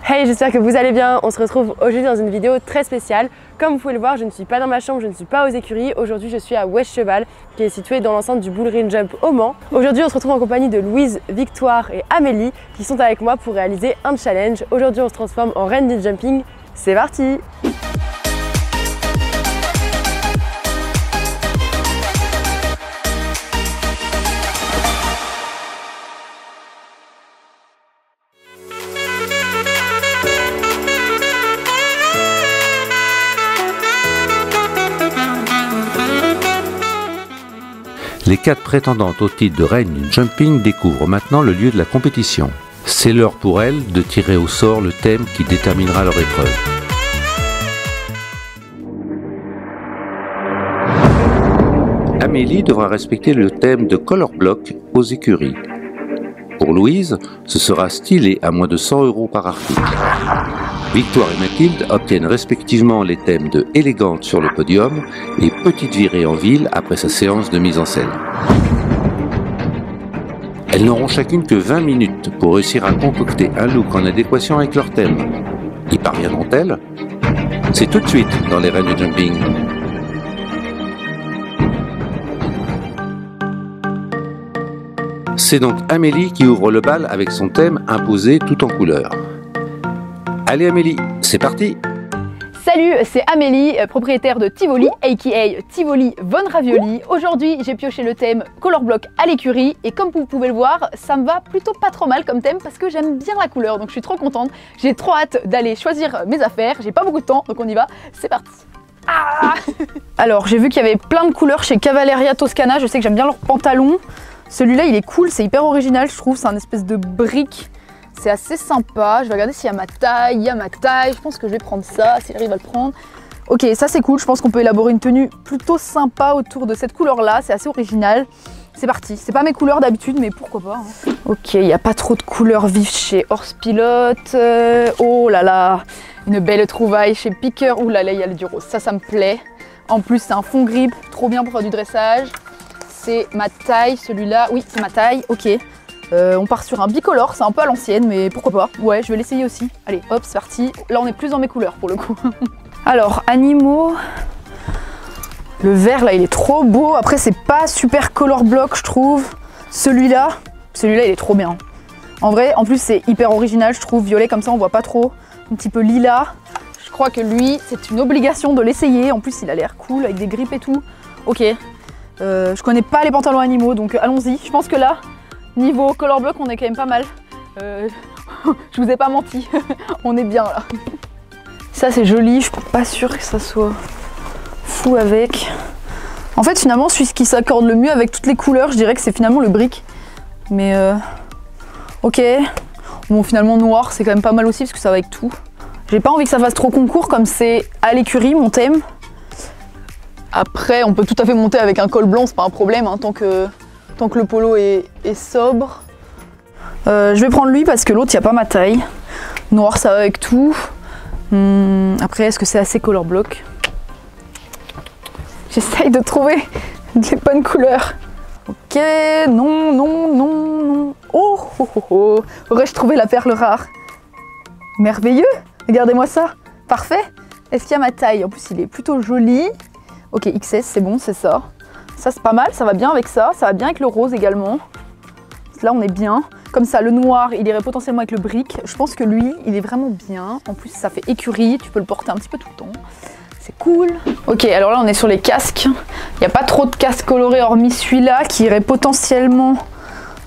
Hey, j'espère que vous allez bien. On se retrouve aujourd'hui dans une vidéo très spéciale. Comme vous pouvez le voir, je ne suis pas dans ma chambre, je ne suis pas aux écuries. Aujourd'hui, je suis à West Cheval, qui est situé dans l'enceinte du Bull Ring Jump au Mans. Aujourd'hui, on se retrouve en compagnie de Louise, Victoire et Amélie, qui sont avec moi pour réaliser un challenge. Aujourd'hui, on se transforme en reine du jumping. C'est parti! Les 4 prétendantes au titre de reine du jumping découvrent maintenant le lieu de la compétition. C'est l'heure pour elles de tirer au sort le thème qui déterminera leur épreuve. Amélie devra respecter le thème de color block aux écuries. Pour Louise, ce sera stylé à moins de 100 € par article. Victoire et Mathilde obtiennent respectivement les thèmes de élégante sur le podium et petite virée en ville après sa séance de mise en scène. Elles n'auront chacune que 20 minutes pour réussir à concocter un look en adéquation avec leur thème. Y parviendront-elles? C'est tout de suite dans les reines du jumping. C'est donc Amélie qui ouvre le bal avec son thème imposé tout en couleur. Allez Amélie, c'est parti! Salut, c'est Amélie, propriétaire de Tivoli, aka Tivoli Von Ravioli. Aujourd'hui, j'ai pioché le thème Color Block à l'écurie et comme vous pouvez le voir, ça me va plutôt pas trop mal comme thème parce que j'aime bien la couleur, donc je suis trop contente. J'ai trop hâte d'aller choisir mes affaires, j'ai pas beaucoup de temps, donc on y va, c'est parti! Ah Alors, j'ai vu qu'il y avait plein de couleurs chez Cavalleria Toscana, je sais que j'aime bien leurs pantalons. Celui-là, il est cool, c'est hyper original, je trouve, c'est un espèce de brique. C'est assez sympa, je vais regarder s'il y a ma taille, je pense que je vais prendre ça, si j'arrive à le prendre. Ok, ça c'est cool, je pense qu'on peut élaborer une tenue plutôt sympa autour de cette couleur-là, c'est assez original. C'est parti, c'est pas mes couleurs d'habitude, mais pourquoi pas. Hein. Ok, il n'y a pas trop de couleurs vives chez Horse Pilote. Oh là là, une belle trouvaille chez Piqueur. Ouh là là, il y a du rose, ça me plaît. En plus, c'est un fond grippe, trop bien pour faire du dressage. C'est ma taille, celui-là, oui, c'est ma taille, ok. On part sur un bicolore, c'est un peu à l'ancienne, mais pourquoi pas. Ouais, je vais l'essayer aussi. Allez, hop, c'est parti. Là, on est plus dans mes couleurs pour le coup. Alors, animaux. Le vert, là, il est trop beau. Après, c'est pas super color block, je trouve. Celui-là, il est trop bien. En vrai, en plus, c'est hyper original, je trouve. Violet, comme ça, on voit pas trop. Un petit peu lilas. Je crois que lui, c'est une obligation de l'essayer. En plus, il a l'air cool, avec des grippes et tout. Ok. Je connais pas les pantalons animaux, donc allons-y. Je pense que là, niveau color block, on est quand même pas mal. Je vous ai pas menti, on est bien là. Ça c'est joli, je suis pas sûre que ça soit fou avec. En fait finalement celui qui s'accorde le mieux avec toutes les couleurs, je dirais que c'est finalement le brick. Mais ok. Bon finalement noir c'est quand même pas mal aussi parce que ça va avec tout. J'ai pas envie que ça fasse trop concours comme c'est à l'écurie mon thème. Après on peut tout à fait monter avec un col blanc, c'est pas un problème hein, tant que le polo est sobre. Je vais prendre lui parce que l'autre, il n'y a pas ma taille. Noir, ça va avec tout. Après, est-ce que c'est assez color block? J'essaye de trouver les bonnes couleurs. Ok, non. Oh. Aurais-je trouvé la perle rare? Merveilleux. Regardez-moi ça. Parfait. Est-ce qu'il y a ma taille? En plus, il est plutôt joli. Ok, XS, c'est bon, c'est ça. Ça c'est pas mal, ça va bien avec ça va bien avec le rose également. Là on est bien. Comme ça, le noir, il irait potentiellement avec le brick. Je pense que lui, il est vraiment bien. En plus, ça fait écurie, tu peux le porter un petit peu tout le temps. C'est cool. Ok, alors là on est sur les casques. Il n'y a pas trop de casques colorés hormis celui-là qui irait potentiellement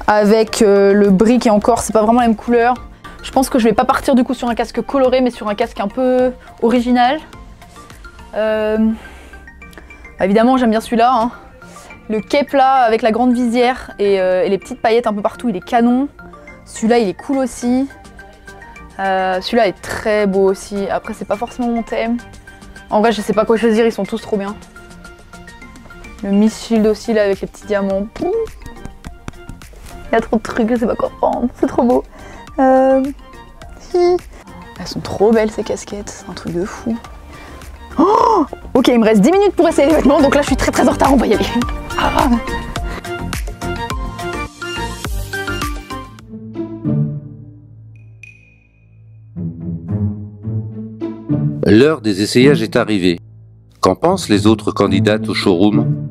avec le brick et encore, c'est pas vraiment la même couleur. Je pense que je vais pas partir du coup sur un casque coloré, mais sur un casque un peu original. Évidemment, j'aime bien celui-là. Hein. Le cape là avec la grande visière et les petites paillettes un peu partout, il est canon. Celui-là il est cool aussi. Celui-là est très beau aussi. Après c'est pas forcément mon thème. En vrai je sais pas quoi choisir, ils sont tous trop bien. Le Miss Shield aussi là avec les petits diamants. Il y a trop de trucs, je sais pas quoi prendre, c'est trop beau. Elles sont trop belles ces casquettes, c'est un truc de fou. Oh ok, il me reste 10 minutes pour essayer les vêtements, donc là je suis très en retard, on va y aller. Ah. L'heure des essayages est arrivée. Qu'en pensent les autres candidates au showroom?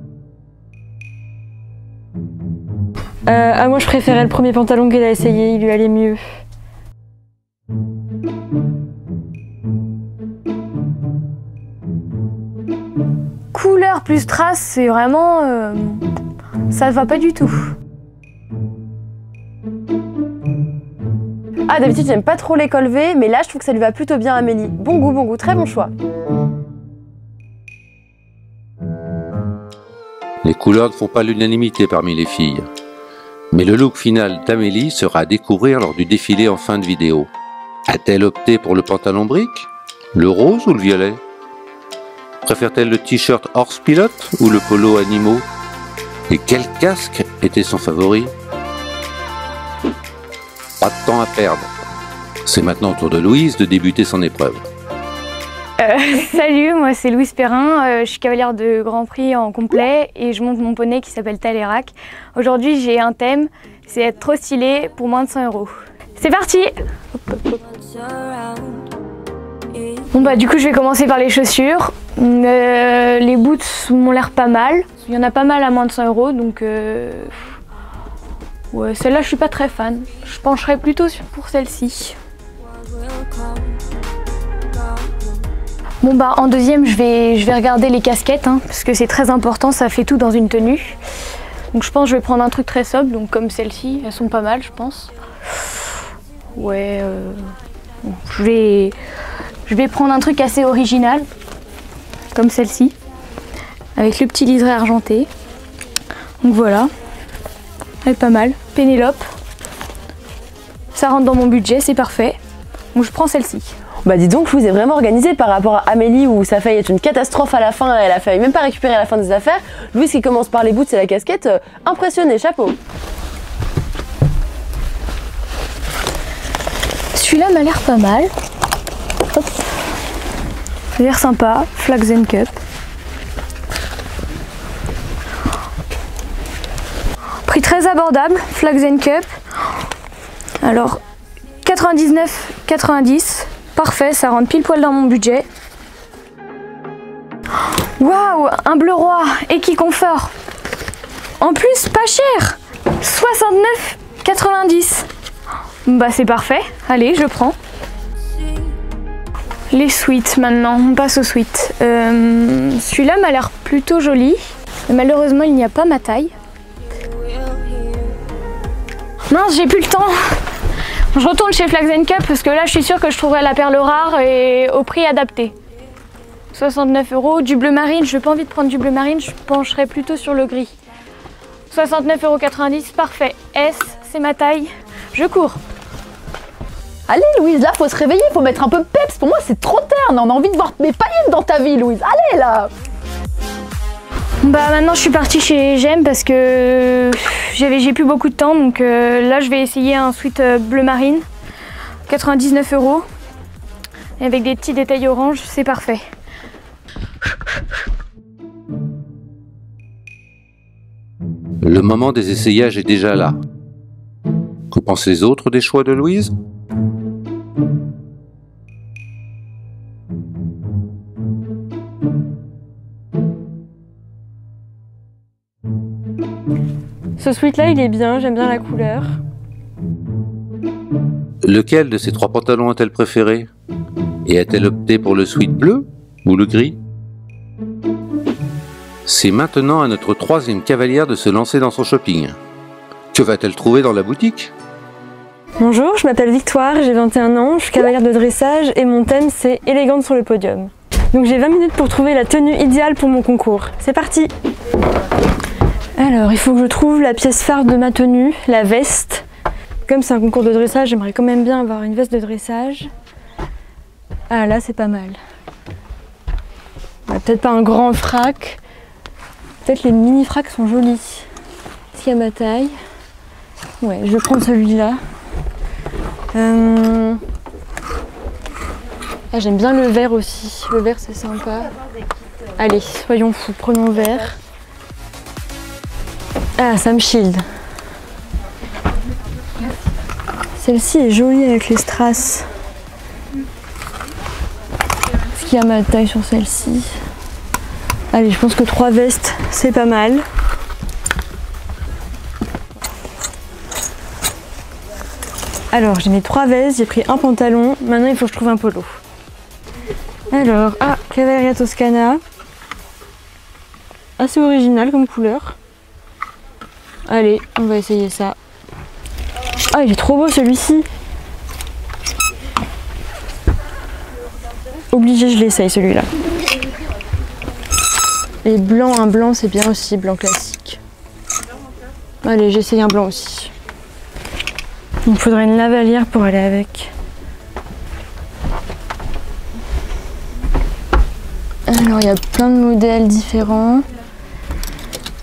Moi je préférais le premier pantalon qu'elle a essayé, il lui allait mieux. Couleur plus strass, c'est vraiment... ça ne va pas du tout. Ah, d'habitude j'aime pas trop les cols V, mais là je trouve que ça lui va plutôt bien à Amélie. Bon goût, très bon choix. Les couleurs ne font pas l'unanimité parmi les filles. Mais le look final d'Amélie sera à découvrir lors du défilé en fin de vidéo. A-t-elle opté pour le pantalon brique, le rose ou le violet? Préfère-t-elle le t-shirt horse pilote ou le polo animaux? Et quel casque était son favori? Pas de temps à perdre. C'est maintenant au tour de Louise de débuter son épreuve. Salut, moi c'est Louise Perrin, je suis cavalière de Grand Prix en complet et je monte mon poney qui s'appelle Talérac. Aujourd'hui j'ai un thème, c'est être trop stylé pour moins de 100 €. C'est parti! Bon bah du coup je vais commencer par les chaussures. Les boots m'ont l'air pas mal. Il y en a pas mal à moins de 100 € donc ouais, celle-là je suis pas très fan. Je pencherais plutôt pour celle-ci. Bon bah en deuxième je vais regarder les casquettes hein, parce que c'est très important, ça fait tout dans une tenue. Donc je pense que je vais prendre un truc très sobre, donc comme celle-ci, elles sont pas mal je pense. Ouais, bon, je vais prendre un truc assez original, comme celle-ci, avec le petit liseré argenté. Donc voilà, elle est pas mal. Pénélope, ça rentre dans mon budget, c'est parfait. Donc je prends celle-ci. Bah dis donc, Louise est vraiment organisée par rapport à Amélie où ça a failli être une catastrophe à la fin, elle a failli même pas récupérer à la fin des affaires. Louise qui commence par les boots et la casquette, impressionnée, chapeau. Celui-là m'a l'air pas mal. Hop. Il a l'air sympa, Flags & Cup. Prix très abordable, Flags & Cup. Alors 99,90. Parfait, ça rentre pile poil dans mon budget. Waouh, un bleu roi, Equiconfort. En plus, pas cher. 69,90. Bah c'est parfait, allez, je prends. Les sweats maintenant, on passe aux sweats. Celui-là m'a l'air plutôt joli. Mais malheureusement, il n'y a pas ma taille. Mince, j'ai plus le temps. Je retourne chez Flags & Cup parce que là je suis sûre que je trouverai la perle rare et au prix adapté. 69 €, du bleu marine, je n'ai pas envie de prendre du bleu marine, je pencherai plutôt sur le gris. 69,90 €, parfait. S, c'est ma taille, je cours. Allez Louise, là faut se réveiller, faut mettre un peu de peps. Pour moi c'est trop terne, on a envie de voir mes paillettes dans ta vie Louise. Allez là! Bah maintenant je suis partie chez GEM parce que j'ai plus beaucoup de temps donc là je vais essayer un sweat bleu marine 99 € avec des petits détails orange, c'est parfait. Le moment des essayages est déjà là. Que pensent les autres des choix de Louise? Ce sweat là il est bien, j'aime bien la couleur. Lequel de ces trois pantalons a-t-elle préféré? Et a-t-elle opté pour le sweat bleu ou le gris? C'est maintenant à notre troisième cavalière de se lancer dans son shopping. Que va-t-elle trouver dans la boutique? Bonjour, je m'appelle Victoire, j'ai 21 ans, je suis cavalière de dressage et mon thème c'est élégante sur le podium. Donc j'ai 20 minutes pour trouver la tenue idéale pour mon concours. C'est parti! Alors, il faut que je trouve la pièce phare de ma tenue, la veste. Comme c'est un concours de dressage, j'aimerais quand même bien avoir une veste de dressage. Ah là, c'est pas mal. Peut-être pas un grand frac. Peut-être les mini fracs sont jolis. Est-ce qu'il y a ma taille? Ouais, je vais prendre celui-là. Ah, j'aime bien le vert aussi. Le vert, c'est sympa. Allez, soyons fous, prenons le vert. Ah, Sam Shield. Celle-ci est jolie avec les strass. qu'il y a ma taille sur celle-ci. Allez, je pense que 3 vestes, c'est pas mal. Alors, j'ai mis 3 vestes, j'ai pris un pantalon. Maintenant, il faut que je trouve un polo. Alors, Cavalleria Toscana. Assez original comme couleur. Allez, on va essayer ça. Ah, il est trop beau celui-ci. Obligé, je l'essaye celui-là. Et blanc, un blanc c'est bien aussi, blanc classique. Allez, j'essaye un blanc aussi. Il me faudrait une lavalière pour aller avec. Alors, il y a plein de modèles différents.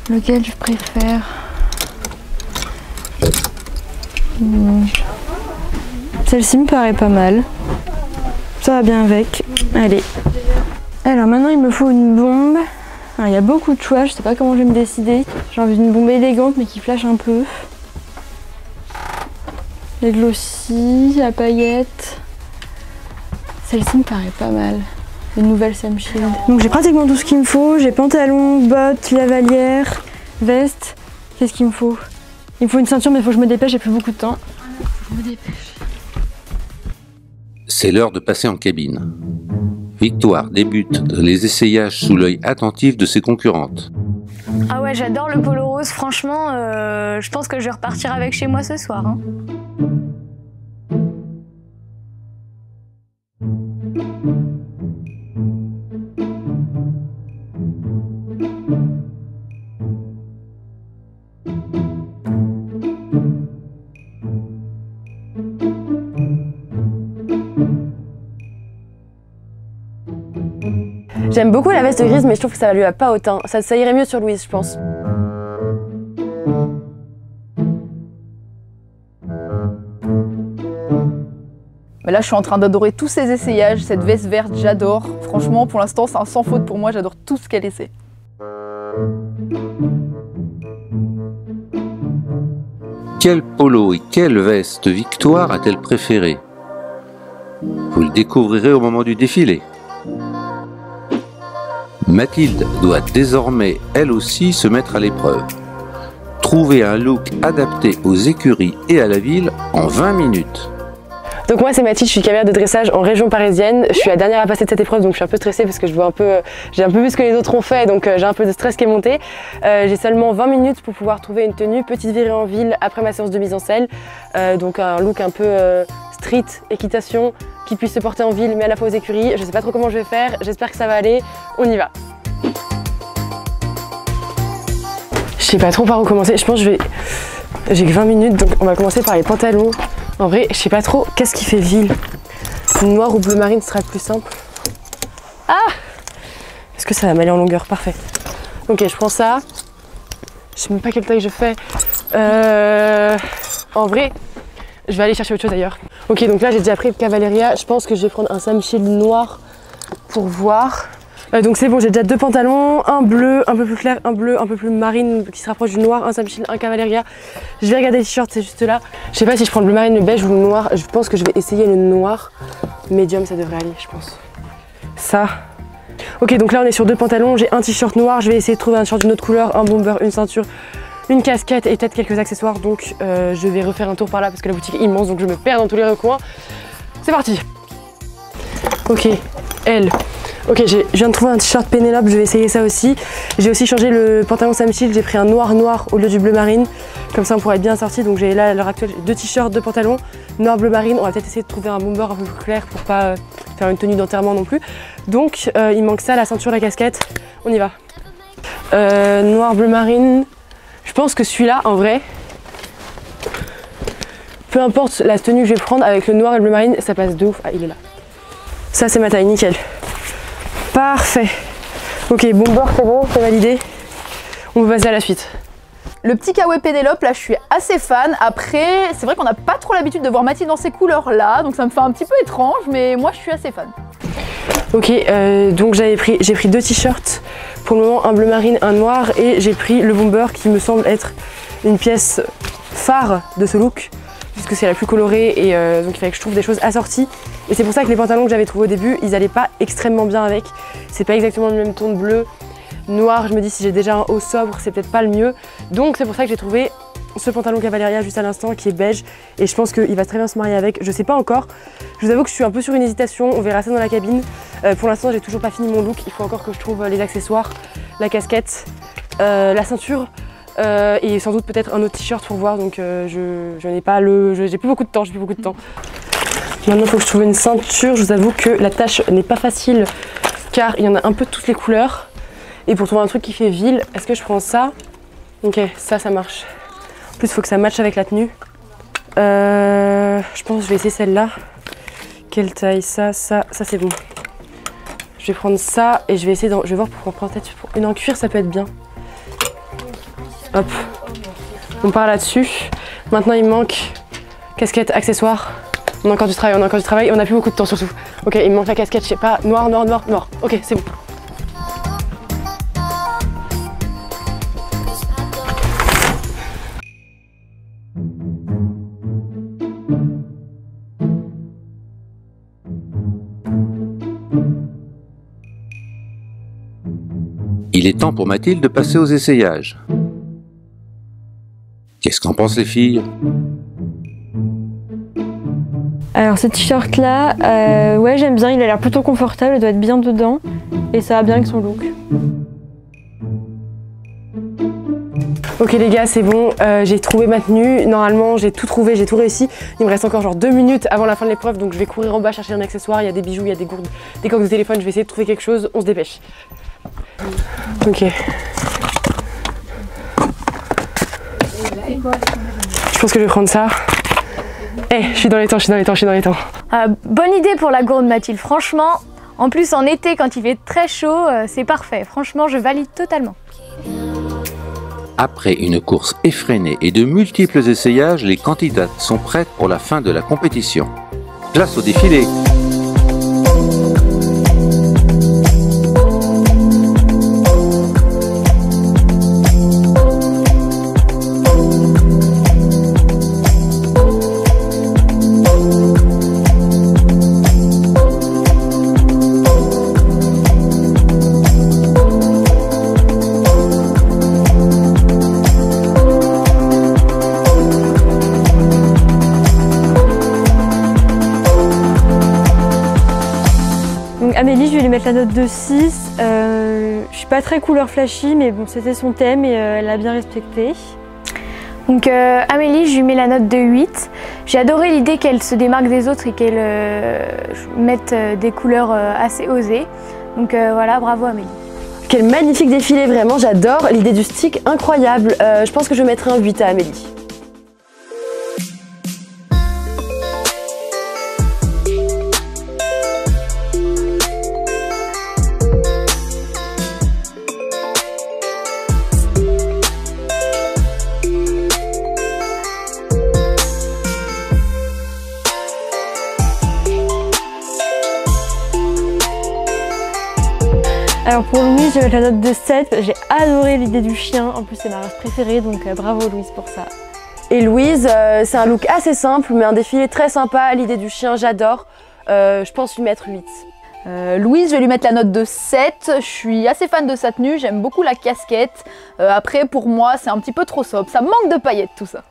Lequel je préfère? Celle-ci me paraît pas mal. Ça va bien avec. Allez. Alors maintenant il me faut une bombe. Alors, il y a beaucoup de choix, je sais pas comment je vais me décider. J'ai envie d'une bombe élégante mais qui flash un peu. Les glossy, à paillettes. Celle-ci me paraît pas mal. Les nouvelles Sam Shield. Donc j'ai pratiquement tout ce qu'il me faut. J'ai pantalon, bottes, lavalière, veste. Qu'est-ce qu'il me faut? Il me faut une ceinture mais il faut que je me dépêche, j'ai plus beaucoup de temps. Je me dépêche. C'est l'heure de passer en cabine. Victoire débute les essayages sous l'œil attentif de ses concurrentes. Ah ouais, j'adore le polo rose. Franchement, je pense que je vais repartir avec chez moi ce soir. Hein. J'aime beaucoup la veste grise, mais je trouve que ça lui va pas autant. Ça irait mieux sur Louise, je pense. Mais là, je suis en train d'adorer tous ces essayages. Cette veste verte, j'adore. Franchement, pour l'instant, c'est un sans faute pour moi. J'adore tout ce qu'elle essaie. Quel polo et quelle veste Victoire a-t-elle préféré? Vous le découvrirez au moment du défilé. Mathilde doit désormais, elle aussi, se mettre à l'épreuve. Trouver un look adapté aux écuries et à la ville en 20 minutes. Donc moi c'est Mathilde, je suis cavalière de dressage en région parisienne. Je suis la dernière à passer de cette épreuve, donc je suis un peu stressée parce que j'ai un peu vu ce que les autres ont fait, donc j'ai un peu de stress qui est monté. J'ai seulement 20 minutes pour pouvoir trouver une tenue, petite virée en ville après ma séance de mise en selle. Donc un look un peu street, équitation, qui puisse se porter en ville mais à la fois aux écuries. Je sais pas trop comment je vais faire, j'espère que ça va aller, on y va. Je sais pas trop par où commencer, je pense que j'ai que 20 minutes, donc on va commencer par les pantalons. En vrai, je sais pas trop qu'est-ce qui fait ville. Noir ou bleu marine sera le plus simple. Ah! Est-ce que ça va m'aller en longueur? Parfait. Ok, je prends ça. Je sais même pas quelle taille je fais. En vrai, je vais aller chercher autre chose d'ailleurs. Ok, donc là j'ai déjà pris le Cavalleria. Je pense que je vais prendre un Sam Shield noir pour voir. Donc c'est bon, j'ai déjà 2 pantalons, un bleu un peu plus clair, un bleu un peu plus marine qui se rapproche du noir, un Sam Shield, un Cavalleria. Je vais regarder les t-shirts, c'est juste là. Je sais pas si je prends le bleu marine, le beige ou le noir. Je pense que je vais essayer le noir. Medium, ça devrait aller, je pense. Ça. Ok, donc là on est sur 2 pantalons, j'ai un t-shirt noir. Je vais essayer de trouver un t-shirt d'une autre couleur, un bomber, une ceinture, une casquette et peut-être quelques accessoires. Donc je vais refaire un tour par là parce que la boutique est immense, donc je me perds dans tous les recoins. C'est parti. Ok, elle. Ok, je viens de trouver un t-shirt Pénélope, je vais essayer ça aussi. J'ai aussi changé le pantalon Sam Shield, j'ai pris un noir au lieu du bleu marine. Comme ça on pourrait être bien sorti. Donc j'ai là à l'heure actuelle 2 t-shirts, 2 pantalons, noir, bleu marine. On va peut-être essayer de trouver un bomber un peu plus clair pour pas faire une tenue d'enterrement non plus. Donc il manque ça, la ceinture, la casquette. On y va. Noir, bleu marine. Je pense que celui-là, en vrai, peu importe la tenue que je vais prendre, avec le noir et le bleu marine, ça passe de ouf. Ah, il est là. Ça c'est ma taille, nickel. Parfait. Ok, bomber c'est bon, c'est validé. On va passer à la suite. Le petit kawaii Pénélope, là je suis assez fan. Après, c'est vrai qu'on n'a pas trop l'habitude de voir Mathilde dans ces couleurs-là, donc ça me fait un petit peu étrange, mais moi je suis assez fan. Ok, donc j'ai pris 2 t-shirts. Pour le moment, un bleu marine, un noir, et j'ai pris le bomber qui me semble être une pièce phare de ce look, puisque c'est la plus colorée, et donc il fallait que je trouve des choses assorties. Et c'est pour ça que les pantalons que j'avais trouvés au début, ils allaient pas extrêmement bien avec. C'est pas exactement le même ton de bleu. Noir, je me dis si j'ai déjà un haut sobre, c'est peut-être pas le mieux. Donc c'est pour ça que j'ai trouvé ce pantalon Cavaleria juste à l'instant qui est beige. Et je pense qu'il va très bien se marier avec. Je sais pas encore. Je vous avoue que je suis un peu sur une hésitation. On verra ça dans la cabine. Pour l'instant, j'ai toujours pas fini mon look. Il faut encore que je trouve les accessoires, la casquette, la ceinture. Et sans doute peut-être un autre t-shirt pour voir. Donc je n'ai pas j'ai plus beaucoup de temps. Maintenant, il faut que je trouve une ceinture. Je vous avoue que la tâche n'est pas facile car il y en a un peu de toutes les couleurs. Et pour trouver un truc qui fait ville, est-ce que je prends ça? Ok, ça marche. En plus, il faut que ça matche avec la tenue. Je pense que je vais essayer celle-là. Quelle taille? Ça c'est bon. Je vais prendre ça et je vais essayer je vais voir pour prendre peut-être une en cuir, ça peut être bien. Hop. On part là-dessus. Maintenant, il me manque casquette, accessoires. On a encore du travail, on n'a plus beaucoup de temps surtout. Ok, il me manque la casquette, je sais pas, noir. Ok, c'est bon. Il est temps pour Mathilde de passer aux essayages. Qu'est-ce qu'en pensent les filles? Alors ce t-shirt là, ouais j'aime bien, il a l'air plutôt confortable, il doit être bien dedans et ça va bien avec son look. Ok les gars, c'est bon, j'ai trouvé ma tenue, normalement j'ai tout trouvé, j'ai tout réussi. Il me reste encore genre 2 minutes avant la fin de l'épreuve, donc je vais courir en bas chercher un accessoire, il y a des bijoux, il y a des gourdes, des coques de téléphone, je vais essayer de trouver quelque chose, on se dépêche. Ok. Je pense que je vais prendre ça. Je suis dans les temps. Bonne idée pour la gourde Mathilde, franchement. En plus en été quand il fait très chaud, c'est parfait. Franchement, je valide totalement. Après une course effrénée et de multiples essayages, les candidates sont prêtes pour la fin de la compétition. Place au défilé. Amélie, je vais lui mettre la note de 6. Je suis pas très couleur flashy, mais bon, c'était son thème et elle l'a bien respecté. Donc Amélie, je lui mets la note de 8. J'ai adoré l'idée qu'elle se démarque des autres et qu'elle mette des couleurs assez osées. Donc voilà, bravo Amélie. Quel magnifique défilé, vraiment, j'adore l'idée du stick, incroyable. Je pense que je mettrai un 8 à Amélie. Alors pour Louise, je vais mettre la note de 7. J'ai adoré l'idée du chien. En plus, c'est ma race préférée, donc bravo Louise pour ça. Et Louise, c'est un look assez simple, mais un défilé très sympa. L'idée du chien, j'adore. Je pense lui mettre 8. Louise, je vais lui mettre la note de 7. Je suis assez fan de sa tenue, j'aime beaucoup la casquette. Après, pour moi, c'est un petit peu trop sobre. Ça manque de paillettes, tout ça.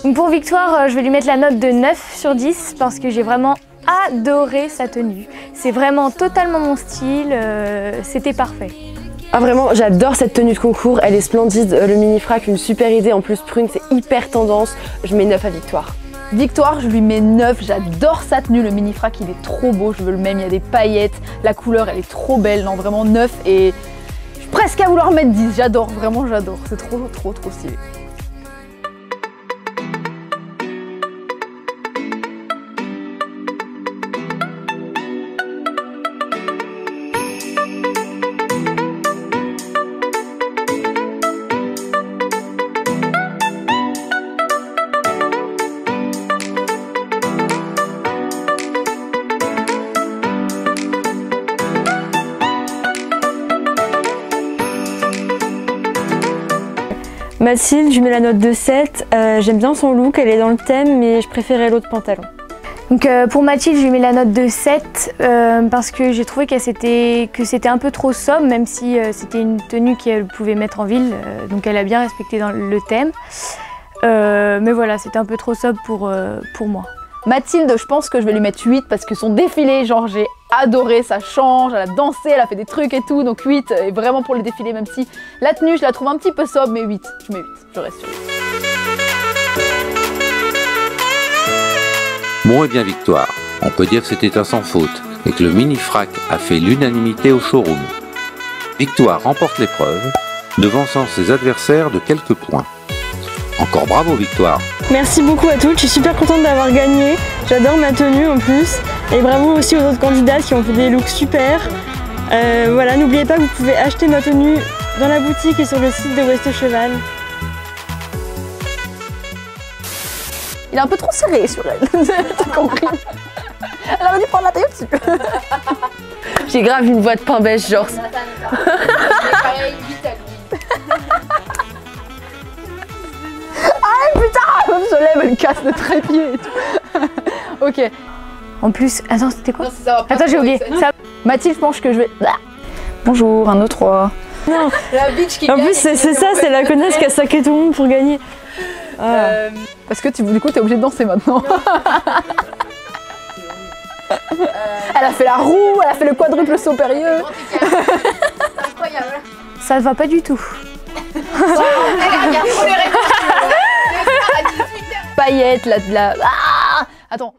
Donc pour Victoire, je vais lui mettre la note de 9 sur 10 parce que j'ai vraiment adoré sa tenue. C'est vraiment totalement mon style, c'était parfait. Ah vraiment, j'adore cette tenue de concours, elle est splendide, le mini frac, une super idée, en plus prune, c'est hyper tendance. Je mets 9 à Victoire. Victoire, je lui mets 9, j'adore sa tenue, le mini frac il est trop beau, je veux le même, il y a des paillettes, la couleur elle est trop belle, non vraiment 9 et je suis presque à vouloir mettre 10, j'adore, vraiment j'adore, c'est trop stylé. Mathilde, je lui mets la note de 7. J'aime bien son look, elle est dans le thème, mais je préférais l'autre pantalon. Donc pour Mathilde, je lui mets la note de 7 parce que j'ai trouvé que c'était un peu trop sobre, même si c'était une tenue qu'elle pouvait mettre en ville, donc elle a bien respecté dans le thème. Mais voilà, c'était un peu trop sobre pour moi. Mathilde, je pense que je vais lui mettre 8 parce que son défilé, genre j'ai adoré, ça change, elle a dansé, elle a fait des trucs et tout, donc 8 est vraiment pour le défilé, même si la tenue je la trouve un petit peu sobre, mais 8, je mets 8, je reste sur 8. Bon et bien Victoire, on peut dire que c'était un sans faute et que le mini-frac a fait l'unanimité au showroom. Victoire remporte l'épreuve, devançant ses adversaires de quelques points. Encore bravo Victoire! Merci beaucoup à toutes, je suis super contente d'avoir gagné. J'adore ma tenue en plus. Et bravo aussi aux autres candidates qui ont fait des looks super. Voilà, n'oubliez pas que vous pouvez acheter ma tenue dans la boutique et sur le site de West Cheval. Il est un peu trop serré sur elle, t'as compris? Elle aurait dû prendre la taille au-dessus. J'ai grave une voix de pain beige, genre. Ah putain, elle se lève, elle casse le trépied et tout. Ok. En plus, attends, c'était quoi? Attends, j'ai oublié. Mathilde, je pense que je vais... Bonjour, un autre 3. Non. La bitch qui En plus, c'est ça, c'est la connasse qui a saqué tout le monde pour gagner. Ah. Parce que du coup, t'es obligée de danser maintenant. Elle a fait la roue, elle a fait le quadruple saut périlleux. Incroyable. Ça ne va pas du tout. Paillettes, la... Ah attends.